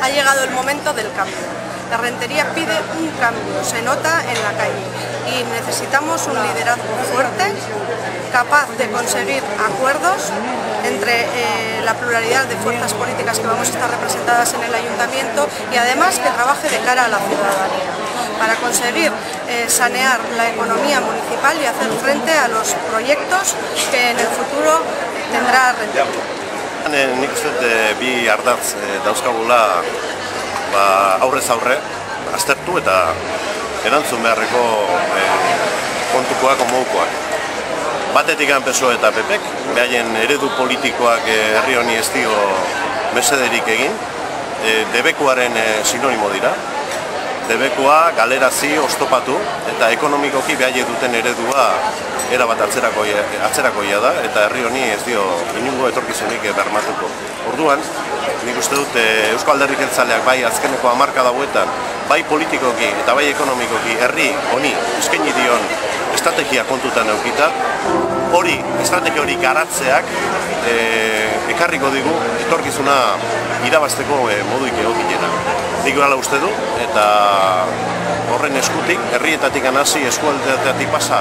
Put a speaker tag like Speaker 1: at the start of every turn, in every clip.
Speaker 1: ha llegado el momento del cambio. La Rentería pide un cambio, se nota en la calle y necesitamos un liderazgo fuerte, capaz de conseguir acuerdos entre la pluralidad de fuerzas políticas que vamos a estar representadas en el ayuntamiento y además que trabaje de cara a la ciudadanía para conseguir sanear la economía municipal y hacer frente a los proyectos que en el futuro tendrá Rentería.
Speaker 2: Nik uste bi ardatz dauzkagula aurrez aurre, aztertu eta erantzun beharreko kontukoak, modukoak. Batetik PSOE eta PPek, behaien eredu politikoak herri honi ez dio mesederik egin, debekuaren sinonimo dira. Debekua galerazi, oztopatu eta ekonomikoki behai duten eredua erabat atzerakoia da eta herri honi ez dio inungo etorkizunik bermatuko. Orduan, nik uste dut Eusko Alderdi Jeltzaleak bai azkeneko hamarkada hauetan, bai politikoki eta bai ekonomikoki herri honi eskaini dion estrategia kontutan edukita, estrategia hori garatzeak ekarriko digu etorkizuna irabazteko moduik egokiena. Nik hala uste du, eta horren eskutik, herrietatik hasi, eskualdeetatik pasa,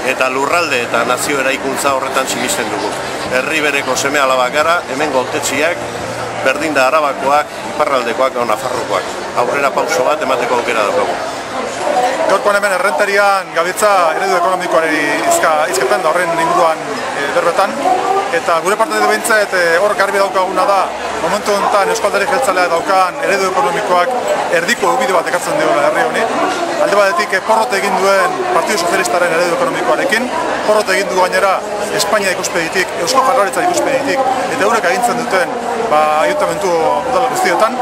Speaker 2: eta lurralde eta nazio eraikuntza horretan sinisten dugu. Herri bereko seme alabak gara, hemengo hautetsiak, berdin da Arabakoak, iparraldekoak, Nafarrokoak. Aurrera pauso bat emateko aukera daukagu.
Speaker 3: Gaurkoan hemen Errentarian gabiltza eredu ekonomikoari hizketan da horren inguruan berbetan. Eta gure parte edo behintzat hor garbi daukaguna da, momentu honetan Eusko Alderdi Jeltzalea daukan eredu ekonomikoak erdiko ubide bat ekartzen diola herri honi. Alde batetik porrot egin duen Partidu Sozialistaren eredu ekonomikoarekin, porrot egin du gainera Espainia ikuspegitik, Eusko Jaurlaritza ikuspegitik, eta eurek agintzen duten ayuntamentu udal guztietan.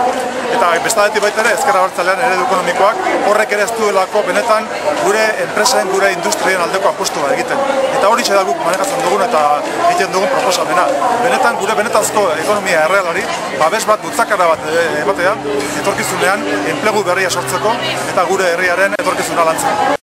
Speaker 3: Eta bestadetik baita ere, Ezker Abertzalean eredu ekonomikoak horrek ere ez duelako benetan gure enpresen, gure industrien aldeko apostua egiten. Eta hori da guk manejatzen dugun eta egiten dugun proposamena. Benetan gure benetazko ekonomia errealari babes bat, bultzakara bat ematea, etorkizunean enplegu berria sortzeko eta gure herriaren etorkizuna lantzeko.